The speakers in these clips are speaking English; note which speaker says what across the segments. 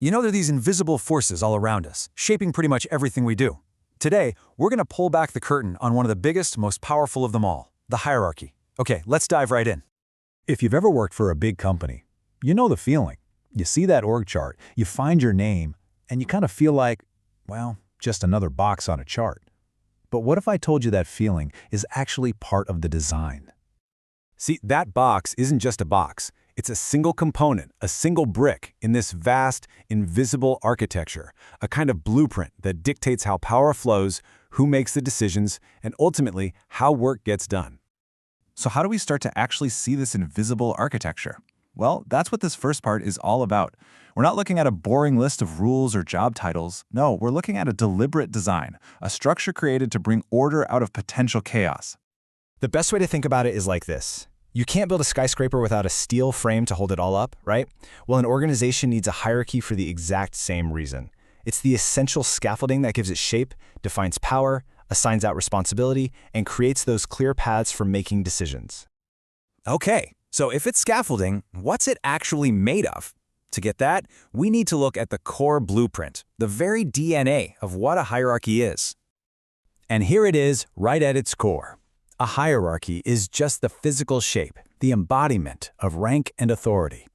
Speaker 1: You know, there are these invisible forces all around us, shaping pretty much everything we do. Today, we're going to pull back the curtain on one of the biggest, most powerful of them all, the hierarchy. Okay, let's dive right in.
Speaker 2: If you've ever worked for a big company, you know the feeling. You see that org chart, you find your name, and you kind of feel like, well, just another box on a chart. But what if I told you that feeling is actually part of the design?
Speaker 1: See, that box isn't just a box. It's a single component, a single brick in this vast, invisible architecture, a kind of blueprint that dictates how power flows, who makes the decisions, and ultimately, how work gets done.
Speaker 3: So how do we start to actually see this invisible architecture? Well, that's what this first part is all about. We're not looking at a boring list of rules or job titles. No, we're looking at a deliberate design, a structure created to bring order out of potential chaos.
Speaker 4: The best way to think about it is like this. You can't build a skyscraper without a steel frame to hold it all up, right? Well, an organization needs a hierarchy for the exact same reason. It's the essential scaffolding that gives it shape, defines power, assigns out responsibility, and creates those clear paths for making decisions.
Speaker 1: Okay, so if it's scaffolding, what's it actually made of? To get that, we need to look at the core blueprint, the very DNA of what a hierarchy is. And here it is, right at its core. A hierarchy is just the physical shape, the embodiment of rank and authority.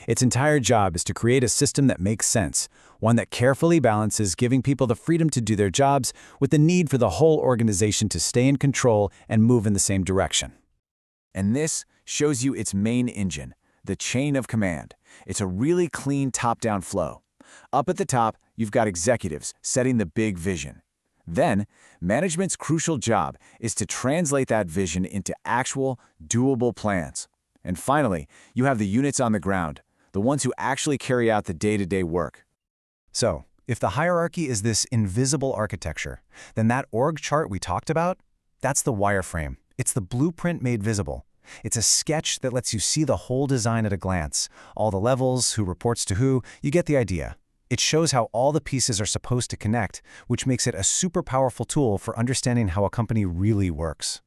Speaker 1: Its entire job is to create a system that makes sense, one that carefully balances giving people the freedom to do their jobs with the need for the whole organization to stay in control and move in the same direction. And this shows you its main engine, the chain of command. It's a really clean top-down flow. Up at the top, you've got executives setting the big vision. Then, management's crucial job is to translate that vision into actual, doable plans. And finally, you have the units on the ground, the ones who actually carry out the day-to-day work.
Speaker 4: So, if the hierarchy is this invisible architecture, then that org chart we talked about, that's the wireframe. It's the blueprint made visible. It's a sketch that lets you see the whole design at a glance, all the levels, who reports to who, you get the idea. It shows how all the pieces are supposed to connect, which makes it a super powerful tool for understanding how a company really works.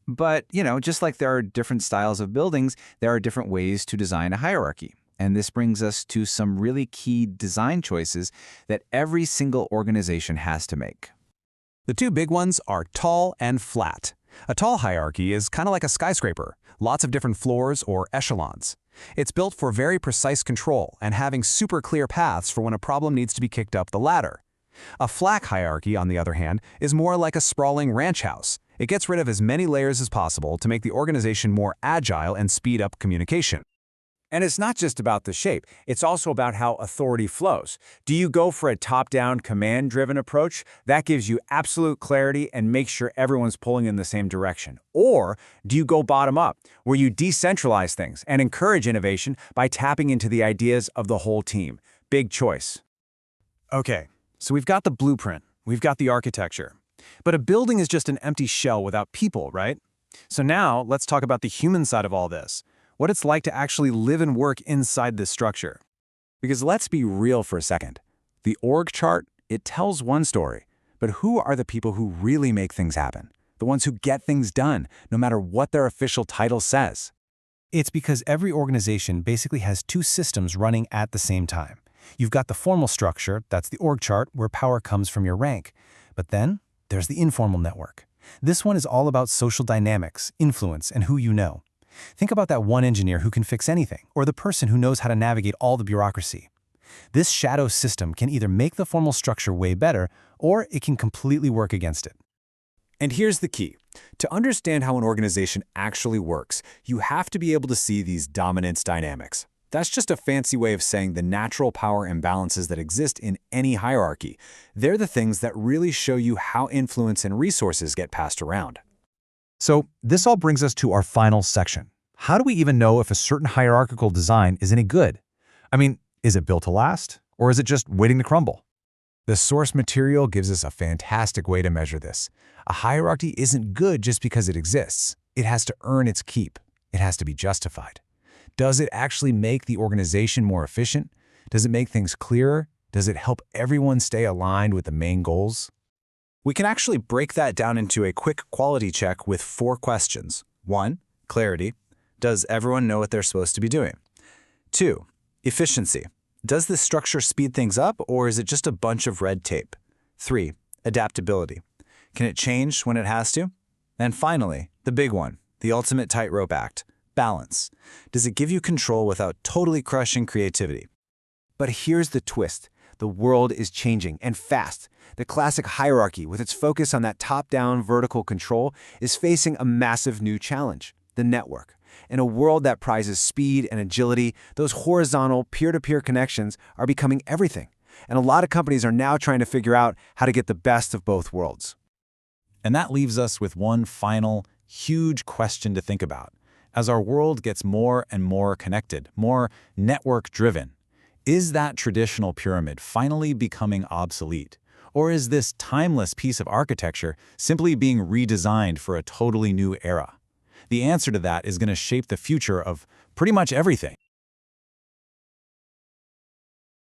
Speaker 3: But, just like there are different styles of buildings, there are different ways to design a hierarchy. And this brings us to some really key design choices that every single organization has to make.
Speaker 1: The two big ones are tall and flat. A tall hierarchy is kind of like a skyscraper, lots of different floors or echelons. It's built for very precise control and having super clear paths for when a problem needs to be kicked up the ladder. A flat hierarchy, on the other hand, is more like a sprawling ranch house. It gets rid of as many layers as possible to make the organization more agile and speed up communication. And it's not just about the shape, it's also about how authority flows. Do you go for a top-down, command-driven approach? That gives you absolute clarity and makes sure everyone's pulling in the same direction. Or do you go bottom-up, where you decentralize things and encourage innovation by tapping into the ideas of the whole team? Big choice. Okay, so we've got the blueprint, we've got the architecture. But a building is just an empty shell without people, right? So now, let's talk about the human side of all this. What it's like to actually live and work inside this structure. Because let's be real for a second. The org chart, it tells one story, but who are the people who really make things happen? The ones who get things done, no matter what their official title says.
Speaker 4: It's because every organization basically has two systems running at the same time. You've got the formal structure, that's the org chart, where power comes from your rank. But then, there's the informal network. This one is all about social dynamics, influence, and who you know. Think about that one engineer who can fix anything, or the person who knows how to navigate all the bureaucracy. This shadow system can either make the formal structure way better, or it can completely work against it.
Speaker 1: And here's the key. To understand how an organization actually works, you have to be able to see these dominance dynamics. That's just a fancy way of saying the natural power imbalances that exist in any hierarchy. They're the things that really show you how influence and resources get passed around.
Speaker 2: So this all brings us to our final section. How do we even know if a certain hierarchical design is any good? I mean, is it built to last, or is it just waiting to crumble? The source material gives us a fantastic way to measure this. A hierarchy isn't good just because it exists. It has to earn its keep. It has to be justified. Does it actually make the organization more efficient? Does it make things clearer? Does it help everyone stay aligned with the main goals?
Speaker 1: We can actually break that down into a quick quality check with 4 questions. 1. Clarity. Does everyone know what they're supposed to be doing? 2. Efficiency. Does this structure speed things up, or is it just a bunch of red tape? 3. Adaptability. Can it change when it has to? And finally, the big one, the ultimate tightrope act, balance. Does it give you control without totally crushing creativity?
Speaker 5: But here's the twist. The world is changing, and fast. The classic hierarchy, with its focus on that top-down vertical control, is facing a massive new challenge: the network. In a world that prizes speed and agility, those horizontal, peer-to-peer connections are becoming everything. And a lot of companies are now trying to figure out how to get the best of both worlds.
Speaker 3: And that leaves us with one final, huge question to think about. As our world gets more and more connected, more network-driven, is that traditional pyramid finally becoming obsolete? Or is this timeless piece of architecture simply being redesigned for a totally new era? The answer to that is going to shape the future of pretty much everything.